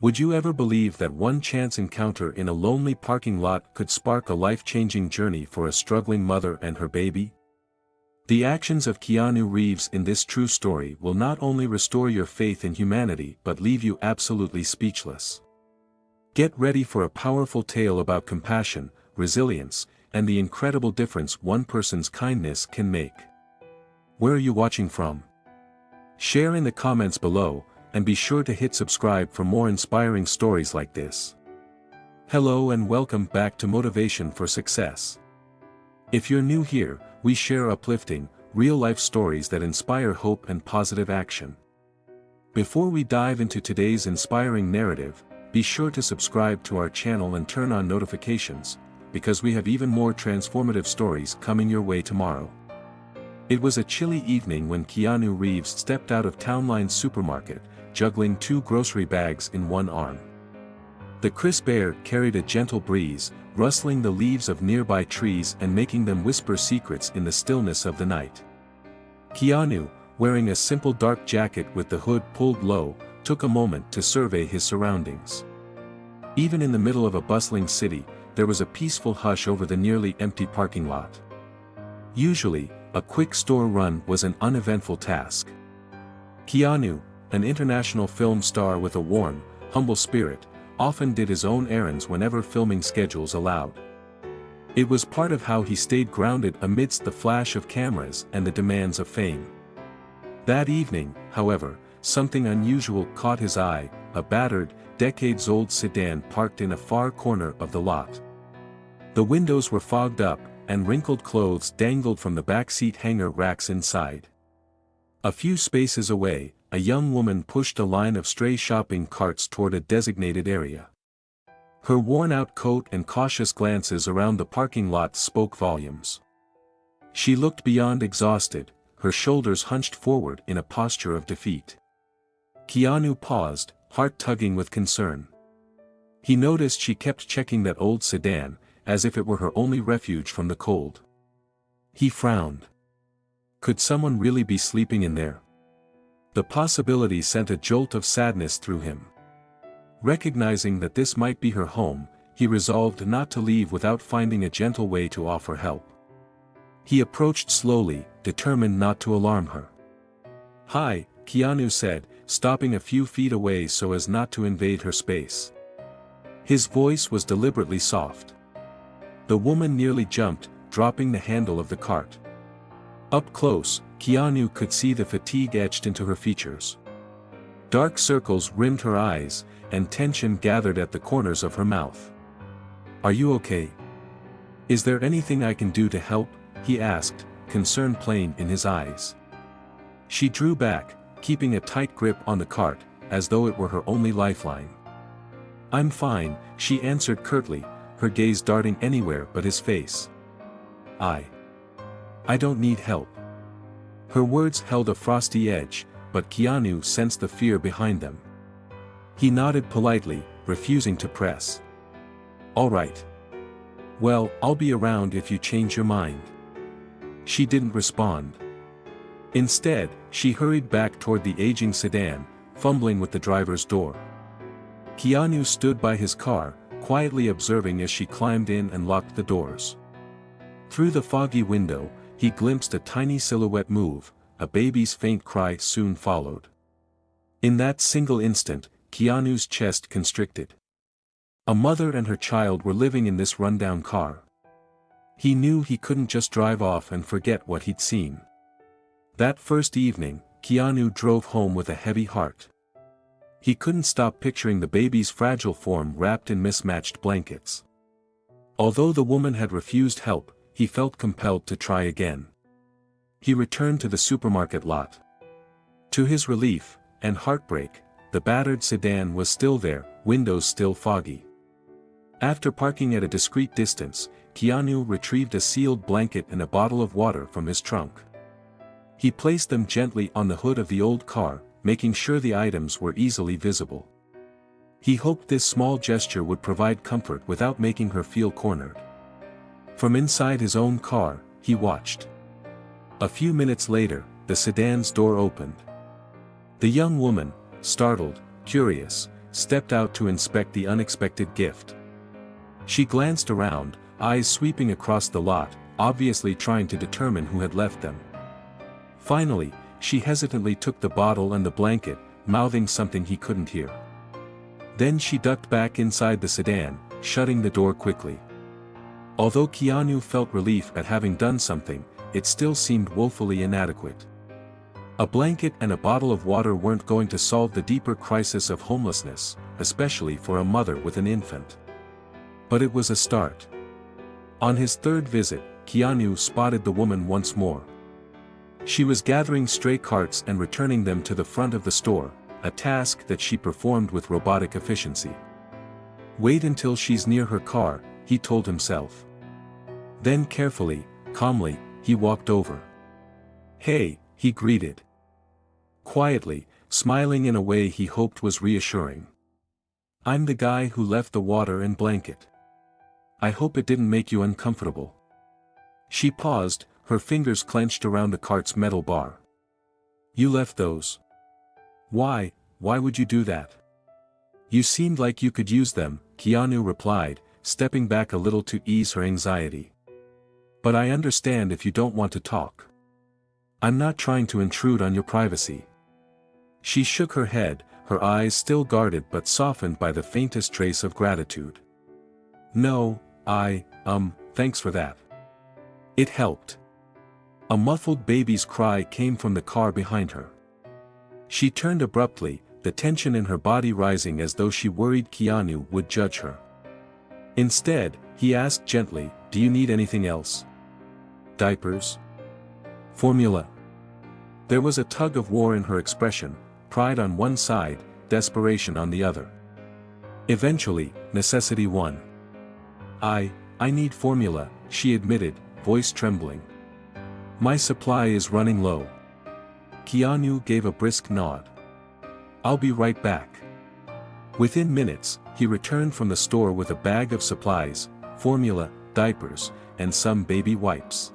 Would you ever believe that one chance encounter in a lonely parking lot could spark a life-changing journey for a struggling mother and her baby? The actions of Keanu Reeves in this true story will not only restore your faith in humanity but leave you absolutely speechless. Get ready for a powerful tale about compassion, resilience, and the incredible difference one person's kindness can make. Where are you watching from? Share in the comments below, and be sure to hit subscribe for more inspiring stories like this. Hello and welcome back to Motivation for Success. If you're new here, we share uplifting, real-life stories that inspire hope and positive action. Before we dive into today's inspiring narrative, be sure to subscribe to our channel and turn on notifications, because we have even more transformative stories coming your way tomorrow. It was a chilly evening when Keanu Reeves stepped out of Townline's supermarket, juggling 2 grocery bags in one arm. The crisp air carried a gentle breeze, rustling the leaves of nearby trees and making them whisper secrets in the stillness of the night. Keanu, wearing a simple dark jacket with the hood pulled low, took a moment to survey his surroundings. Even in the middle of a bustling city, there was a peaceful hush over the nearly empty parking lot. Usually, a quick store run was an uneventful task. Keanu, an international film star with a warm, humble spirit, often did his own errands whenever filming schedules allowed. It was part of how he stayed grounded amidst the flash of cameras and the demands of fame. That evening, however, something unusual caught his eye: a battered, decades-old sedan parked in a far corner of the lot. The windows were fogged up, and wrinkled clothes dangled from the backseat hanger racks inside. A few spaces away, a young woman pushed a line of stray shopping carts toward a designated area. Her worn-out coat and cautious glances around the parking lot spoke volumes. She looked beyond exhausted, her shoulders hunched forward in a posture of defeat. Keanu paused, heart tugging with concern. He noticed she kept checking that old sedan, as if it were her only refuge from the cold. He frowned. Could someone really be sleeping in there? The possibility sent a jolt of sadness through him. Recognizing that this might be her home, he resolved not to leave without finding a gentle way to offer help. He approached slowly, determined not to alarm her. "Hi," Keanu said, stopping a few feet away so as not to invade her space. His voice was deliberately soft. The woman nearly jumped, dropping the handle of the cart. Up close, Keanu could see the fatigue etched into her features. Dark circles rimmed her eyes, and tension gathered at the corners of her mouth. "Are you okay? Is there anything I can do to help?" he asked, concern plain in his eyes. She drew back, keeping a tight grip on the cart, as though it were her only lifeline. "I'm fine," she answered curtly, her gaze darting anywhere but his face. I don't need help." Her words held a frosty edge, but Keanu sensed the fear behind them. He nodded politely, refusing to press. "All right. Well, I'll be around if you change your mind." She didn't respond. Instead, she hurried back toward the aging sedan, fumbling with the driver's door. Keanu stood by his car, quietly observing as she climbed in and locked the doors. Through the foggy window, he glimpsed a tiny silhouette move. A baby's faint cry soon followed. In that single instant, Keanu's chest constricted. A mother and her child were living in this rundown car. He knew he couldn't just drive off and forget what he'd seen. That first evening, Keanu drove home with a heavy heart. He couldn't stop picturing the baby's fragile form wrapped in mismatched blankets. Although the woman had refused help, he felt compelled to try again. He returned to the supermarket lot. To his relief, and heartbreak, the battered sedan was still there, windows still foggy. After parking at a discreet distance, Keanu retrieved a sealed blanket and a bottle of water from his trunk. He placed them gently on the hood of the old car, making sure the items were easily visible. He hoped this small gesture would provide comfort without making her feel cornered. From inside his own car, he watched. A few minutes later, the sedan's door opened. The young woman, startled, curious, stepped out to inspect the unexpected gift. She glanced around, eyes sweeping across the lot, obviously trying to determine who had left them. Finally, she hesitantly took the bottle and the blanket, mouthing something he couldn't hear. Then she ducked back inside the sedan, shutting the door quickly. Although Keanu felt relief at having done something, it still seemed woefully inadequate. A blanket and a bottle of water weren't going to solve the deeper crisis of homelessness, especially for a mother with an infant. But it was a start. On his third visit, Keanu spotted the woman once more. She was gathering stray carts and returning them to the front of the store, a task that she performed with robotic efficiency. Wait until she's near her car, he told himself. Then carefully, calmly, he walked over. Hey, he greeted. Quietly, smiling in a way he hoped was reassuring. I'm the guy who left the water and blanket. I hope it didn't make you uncomfortable. She paused, her fingers clenched around the cart's metal bar. You left those. Why would you do that? You seemed like you could use them, Keanu replied, stepping back a little to ease her anxiety. But I understand if you don't want to talk. I'm not trying to intrude on your privacy. She shook her head, her eyes still guarded but softened by the faintest trace of gratitude. No, thanks for that. It helped. A muffled baby's cry came from the car behind her. She turned abruptly, the tension in her body rising as though she worried Keanu would judge her. Instead, he asked gently, do you need anything else? Diapers? Formula? There was a tug of war in her expression, pride on one side, desperation on the other. Eventually, necessity won. I need formula, she admitted, voice trembling. My supply is running low. Keanu gave a brisk nod. I'll be right back. Within minutes, he returned from the store with a bag of supplies, formula, diapers, and some baby wipes.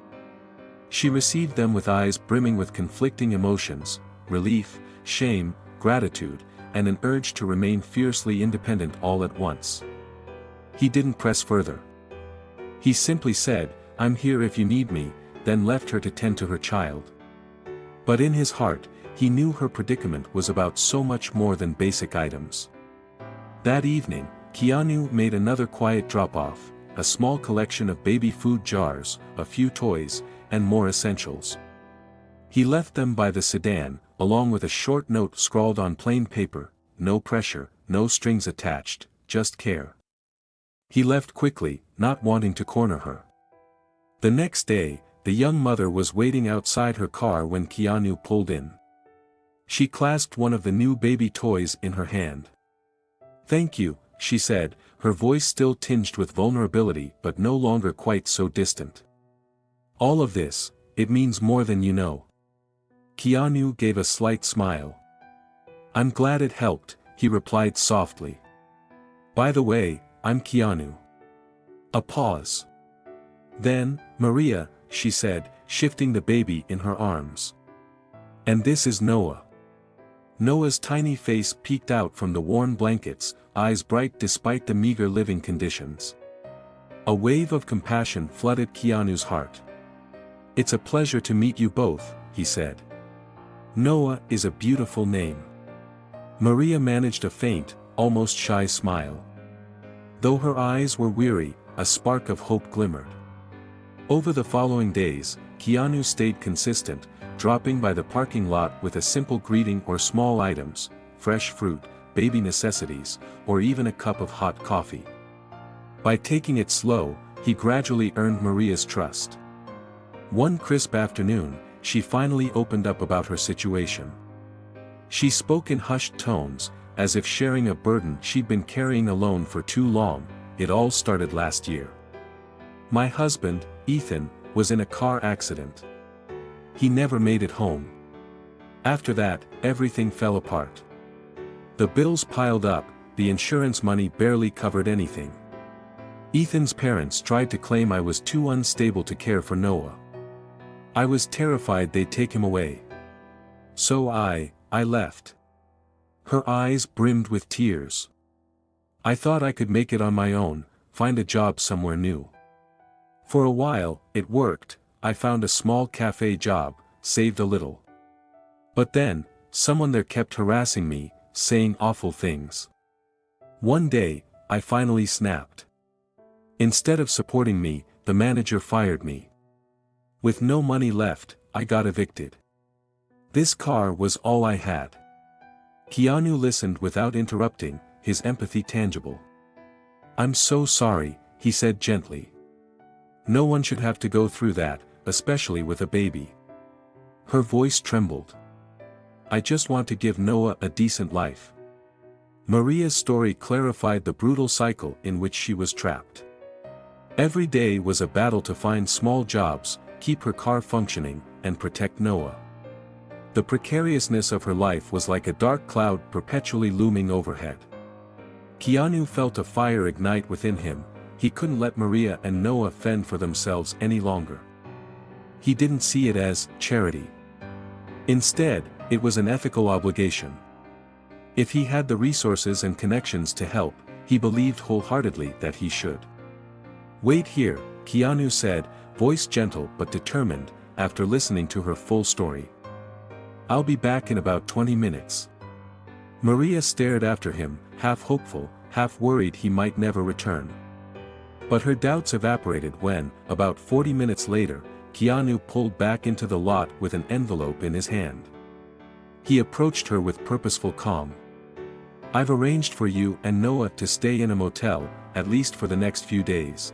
She received them with eyes brimming with conflicting emotions, relief, shame, gratitude, and an urge to remain fiercely independent all at once. He didn't press further. He simply said, I'm here if you need me, then left her to tend to her child. But in his heart, he knew her predicament was about so much more than basic items. That evening, Keanu made another quiet drop-off, a small collection of baby food jars, a few toys, and more essentials. He left them by the sedan, along with a short note scrawled on plain paper, no pressure, no strings attached, just care. He left quickly, not wanting to corner her. The next day, the young mother was waiting outside her car when Keanu pulled in. She clasped one of the new baby toys in her hand. Thank you, she said, her voice still tinged with vulnerability but no longer quite so distant. All of this, it means more than you know. Keanu gave a slight smile. I'm glad it helped, he replied softly. By the way, I'm Keanu. A pause. Then, Maria, she said, shifting the baby in her arms. And this is Noah. Noah's tiny face peeked out from the worn blankets, eyes bright despite the meager living conditions. A wave of compassion flooded Keanu's heart. It's a pleasure to meet you both, he said. Noah is a beautiful name. Maria managed a faint, almost shy smile. Though her eyes were weary, a spark of hope glimmered. Over the following days, Keanu stayed consistent, dropping by the parking lot with a simple greeting or small items, fresh fruit, baby necessities, or even a cup of hot coffee. By taking it slow, he gradually earned Maria's trust. One crisp afternoon, she finally opened up about her situation. She spoke in hushed tones, as if sharing a burden she'd been carrying alone for too long. It all started last year. My husband, Ethan, was in a car accident. He never made it home. After that, everything fell apart. The bills piled up, the insurance money barely covered anything. Ethan's parents tried to claim I was too unstable to care for Noah. I was terrified they'd take him away. So I left. Her eyes brimmed with tears. "I thought I could make it on my own, find a job somewhere new. For a while, it worked. I found a small cafe job, saved a little. But then, someone there kept harassing me, saying awful things. One day, I finally snapped. Instead of supporting me, the manager fired me. With no money left, I got evicted. This car was all I had." Keanu listened without interrupting, his empathy tangible. "I'm so sorry," he said gently. "No one should have to go through that, especially with a baby." Her voice trembled. "I just want to give Noah a decent life." Maria's story clarified the brutal cycle in which she was trapped. Every day was a battle to find small jobs, keep her car functioning, and protect Noah. The precariousness of her life was like a dark cloud perpetually looming overhead. Keanu felt a fire ignite within him. He couldn't let Maria and Noah fend for themselves any longer. He didn't see it as charity. Instead, it was an ethical obligation. If he had the resources and connections to help, he believed wholeheartedly that he should. "Wait here," Keanu said, voice gentle but determined, after listening to her full story. "I'll be back in about 20 minutes." Maria stared after him, half hopeful, half worried he might never return. But her doubts evaporated when, about 40 minutes later, Keanu pulled back into the lot with an envelope in his hand. He approached her with purposeful calm. "I've arranged for you and Noah to stay in a motel, at least for the next few days.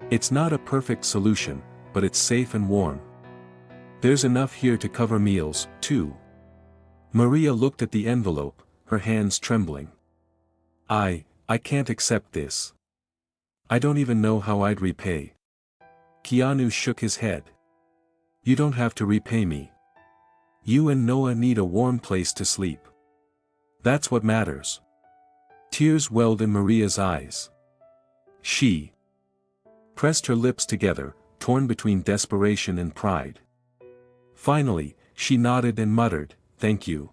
It's not a perfect solution, but it's safe and warm. There's enough here to cover meals, too." Maria looked at the envelope, her hands trembling. I can't accept this. I don't even know how I'd repay." Keanu shook his head. "You don't have to repay me. You and Noah need a warm place to sleep. That's what matters." Tears welled in Maria's eyes. She pressed her lips together, torn between desperation and pride. Finally, she nodded and muttered, "Thank you."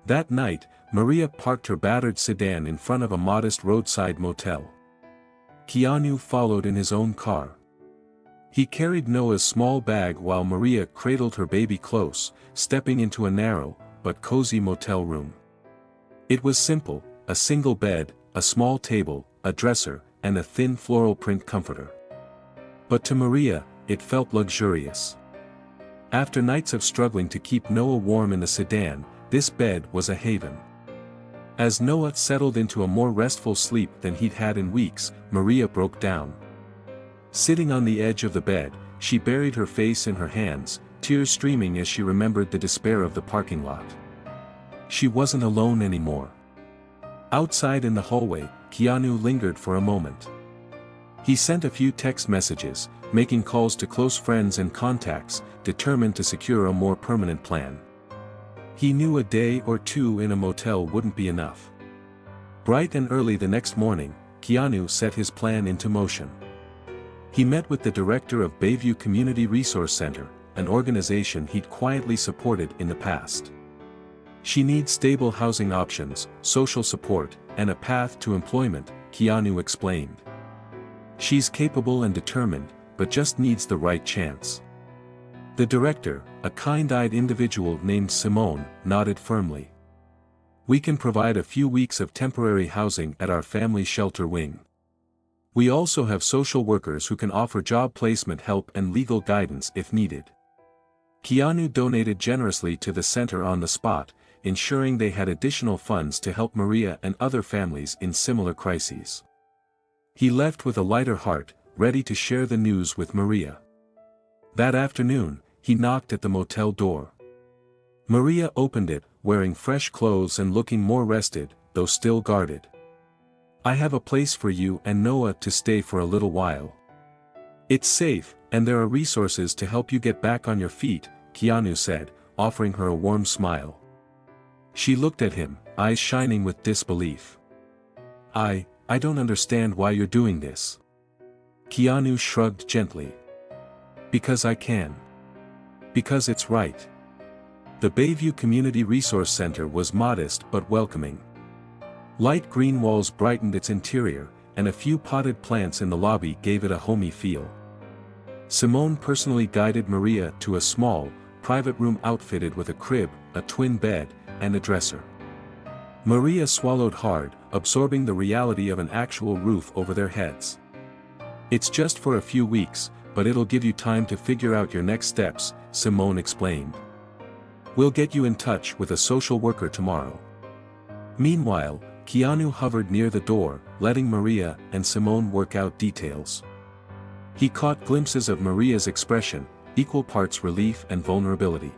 That night, Maria parked her battered sedan in front of a modest roadside motel. Keanu followed in his own car. He carried Noah's small bag while Maria cradled her baby close, stepping into a narrow, but cozy motel room. It was simple, a single bed, a small table, a dresser, and a thin floral print comforter. But to Maria, it felt luxurious. After nights of struggling to keep Noah warm in the sedan, this bed was a haven. As Noah settled into a more restful sleep than he'd had in weeks, Maria broke down. Sitting on the edge of the bed, she buried her face in her hands, tears streaming as she remembered the despair of the parking lot. She wasn't alone anymore. Outside in the hallway, Keanu lingered for a moment. He sent a few text messages, making calls to close friends and contacts, determined to secure a more permanent plan. He knew a day or two in a motel wouldn't be enough. Bright and early the next morning, Keanu set his plan into motion. He met with the director of Bayview Community Resource Center, an organization he'd quietly supported in the past. "She needs stable housing options, social support, and a path to employment," Keanu explained. "She's capable and determined, but just needs the right chance." The director, a kind-eyed individual named Simone, nodded firmly. "We can provide a few weeks of temporary housing at our family shelter wing. We also have social workers who can offer job placement help and legal guidance if needed." Keanu donated generously to the center on the spot, ensuring they had additional funds to help Maria and other families in similar crises. He left with a lighter heart, ready to share the news with Maria. That afternoon, he knocked at the motel door. Maria opened it, wearing fresh clothes and looking more rested, though still guarded. "I have a place for you and Noah to stay for a little while. It's safe, and there are resources to help you get back on your feet," Keanu said, offering her a warm smile. She looked at him, eyes shining with disbelief. I don't understand why you're doing this." Keanu shrugged gently. "Because I can. Because it's right." The Bayview Community Resource Center was modest but welcoming. Light green walls brightened its interior, and a few potted plants in the lobby gave it a homey feel. Simone personally guided Maria to a small, private room outfitted with a crib, a twin bed, and a dresser. Maria swallowed hard, absorbing the reality of an actual roof over their heads. "It's just for a few weeks, but it'll give you time to figure out your next steps," Simone explained. "We'll get you in touch with a social worker tomorrow." Meanwhile, Keanu hovered near the door, letting Maria and Simone work out details. He caught glimpses of Maria's expression, equal parts relief and vulnerability.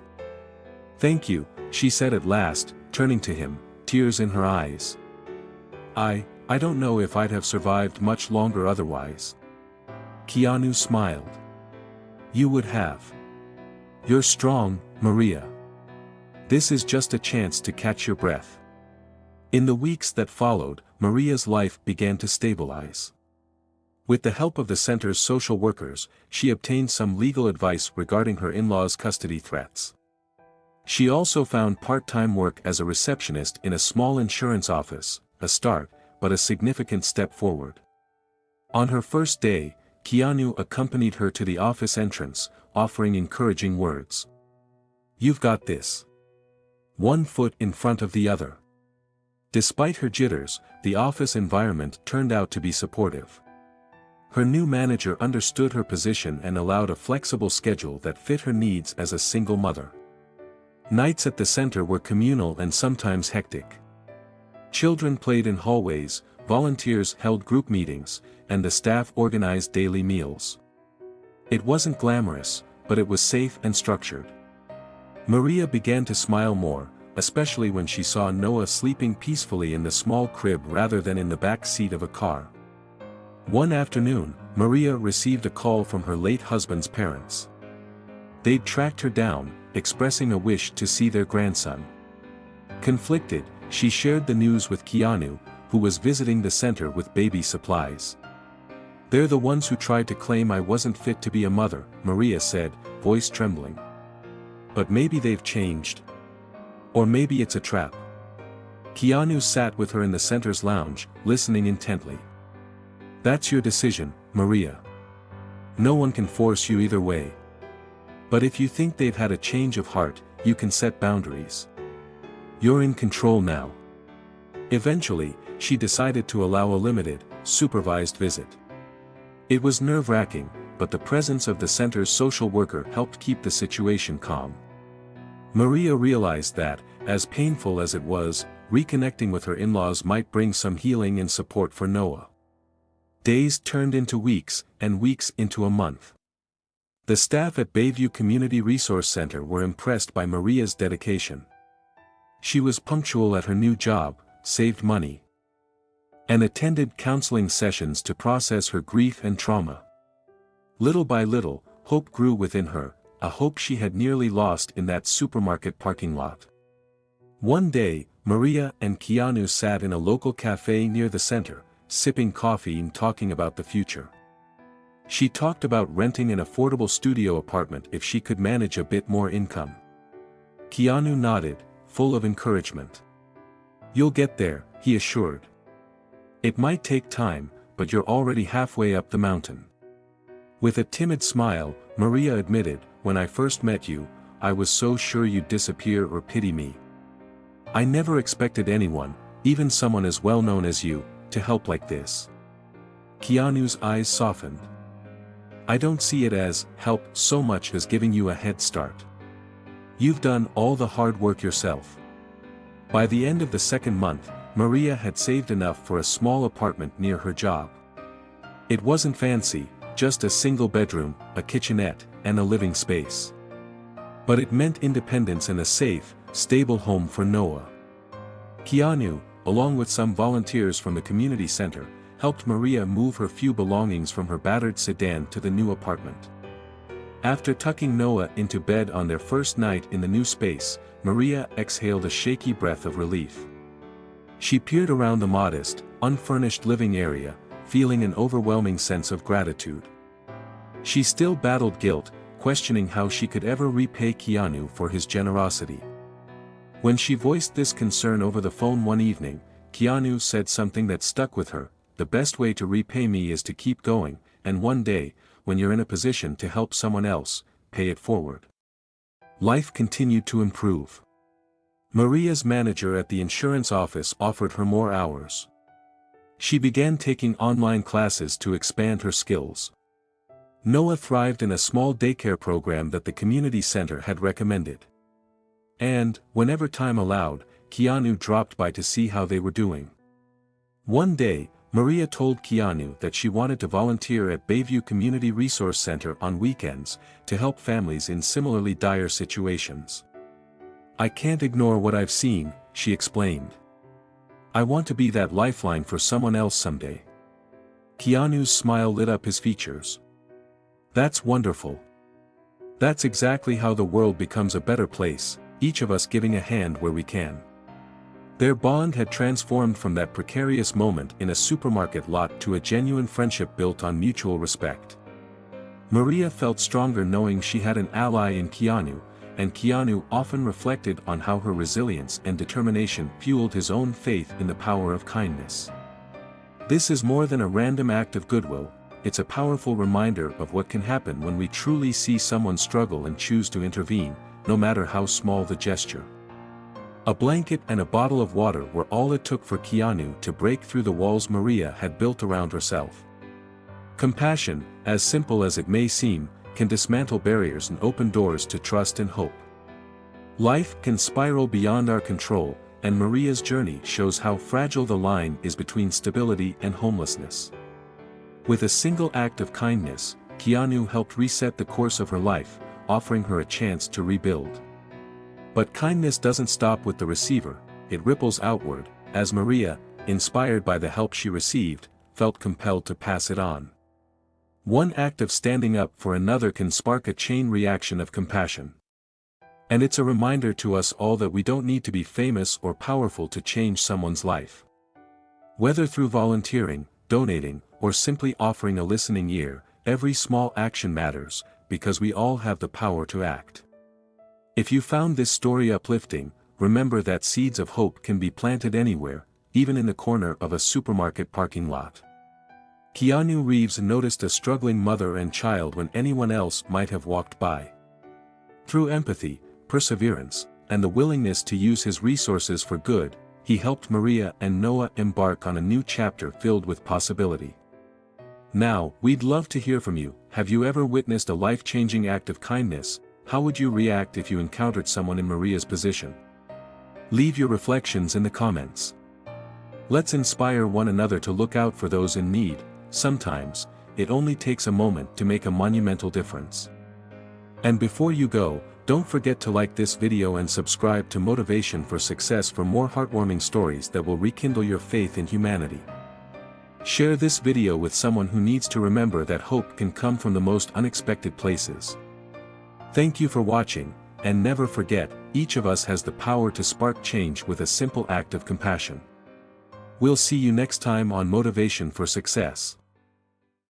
"Thank you," she said at last, turning to him, tears in her eyes. I don't know if I'd have survived much longer otherwise." Keanu smiled. "You would have. You're strong, Maria. This is just a chance to catch your breath." In the weeks that followed, Maria's life began to stabilize. With the help of the center's social workers, she obtained some legal advice regarding her in-laws' custody threats. She also found part-time work as a receptionist in a small insurance office, a start, but a significant step forward. On her first day, Keanu accompanied her to the office entrance, offering encouraging words. "You've got this." One foot in front of the other. Despite her jitters, the office environment turned out to be supportive. Her new manager understood her position and allowed a flexible schedule that fit her needs as a single mother. Nights at the center were communal and sometimes hectic. Children played in hallways, volunteers held group meetings, and the staff organized daily meals. It wasn't glamorous, but it was safe and structured. Maria began to smile more, especially when she saw Noah sleeping peacefully in the small crib rather than in the back seat of a car. One afternoon, Maria received a call from her late husband's parents. They'd tracked her down, expressing a wish to see their grandson. Conflicted, she shared the news with Keanu, who was visiting the center with baby supplies. "They're the ones who tried to claim I wasn't fit to be a mother," Maria said, voice trembling. "But maybe they've changed. Or maybe it's a trap." Keanu sat with her in the center's lounge, listening intently. "That's your decision, Maria. No one can force you either way. But if you think they've had a change of heart, you can set boundaries. You're in control now." Eventually, she decided to allow a limited, supervised visit. It was nerve-wracking, but the presence of the center's social worker helped keep the situation calm. Maria realized that, as painful as it was, reconnecting with her in-laws might bring some healing and support for Noah. Days turned into weeks, and weeks into a month. The staff at Bayview Community Resource Center were impressed by Maria's dedication. She was punctual at her new job, saved money, and attended counseling sessions to process her grief and trauma. Little by little, hope grew within her, a hope she had nearly lost in that supermarket parking lot. One day, Maria and Keanu sat in a local cafe near the center, sipping coffee and talking about the future. She talked about renting an affordable studio apartment if she could manage a bit more income. Keanu nodded, full of encouragement. "You'll get there," he assured. "It might take time, but you're already halfway up the mountain." With a timid smile, Maria admitted, "When I first met you, I was so sure you'd disappear or pity me. I never expected anyone, even someone as well known as you, to help like this." Keanu's eyes softened. "I don't see it as help so much as giving you a head start. You've done all the hard work yourself." By the end of the second month, Maria had saved enough for a small apartment near her job. It wasn't fancy, just a single bedroom, a kitchenette, and a living space. But it meant independence and a safe, stable home for Noah. Keanu, along with some volunteers from the community center, helped Maria move her few belongings from her battered sedan to the new apartment. After tucking Noah into bed on their first night in the new space, Maria exhaled a shaky breath of relief. She peered around the modest, unfurnished living area, feeling an overwhelming sense of gratitude. She still battled guilt, questioning how she could ever repay Keanu for his generosity. When she voiced this concern over the phone one evening, Keanu said something that stuck with her: "The best way to repay me is to keep going, and one day, when you're in a position to help someone else, pay it forward." Life continued to improve. Maria's manager at the insurance office offered her more hours. She began taking online classes to expand her skills. Noah thrived in a small daycare program that the community center had recommended. And, whenever time allowed, Keanu dropped by to see how they were doing. One day, Maria told Keanu that she wanted to volunteer at Bayview Community Resource Center on weekends, to help families in similarly dire situations. "I can't ignore what I've seen," she explained. "I want to be that lifeline for someone else someday." Keanu's smile lit up his features. "That's wonderful. That's exactly how the world becomes a better place, each of us giving a hand where we can." Their bond had transformed from that precarious moment in a supermarket lot to a genuine friendship built on mutual respect. Maria felt stronger knowing she had an ally in Keanu, and Keanu often reflected on how her resilience and determination fueled his own faith in the power of kindness. This is more than a random act of goodwill, it's a powerful reminder of what can happen when we truly see someone struggle and choose to intervene, no matter how small the gesture. A blanket and a bottle of water were all it took for Keanu to break through the walls Maria had built around herself. Compassion, as simple as it may seem, can dismantle barriers and open doors to trust and hope. Life can spiral beyond our control, and Maria's journey shows how fragile the line is between stability and homelessness. With a single act of kindness, Keanu helped reset the course of her life, offering her a chance to rebuild. But kindness doesn't stop with the receiver, it ripples outward, as Maria, inspired by the help she received, felt compelled to pass it on. One act of standing up for another can spark a chain reaction of compassion. And it's a reminder to us all that we don't need to be famous or powerful to change someone's life. Whether through volunteering, donating, or simply offering a listening ear, every small action matters, because we all have the power to act. If you found this story uplifting, remember that seeds of hope can be planted anywhere, even in the corner of a supermarket parking lot. Keanu Reeves noticed a struggling mother and child when anyone else might have walked by. Through empathy, perseverance, and the willingness to use his resources for good, he helped Maria and Noah embark on a new chapter filled with possibility. Now, we'd love to hear from you. Have you ever witnessed a life-changing act of kindness? How would you react if you encountered someone in Maria's position? Leave your reflections in the comments. Let's inspire one another to look out for those in need. Sometimes, it only takes a moment to make a monumental difference. And before you go, don't forget to like this video and subscribe to Motivation for Success for more heartwarming stories that will rekindle your faith in humanity. Share this video with someone who needs to remember that hope can come from the most unexpected places. Thank you for watching, and never forget, each of us has the power to spark change with a simple act of compassion. We'll see you next time on Motivation for Success.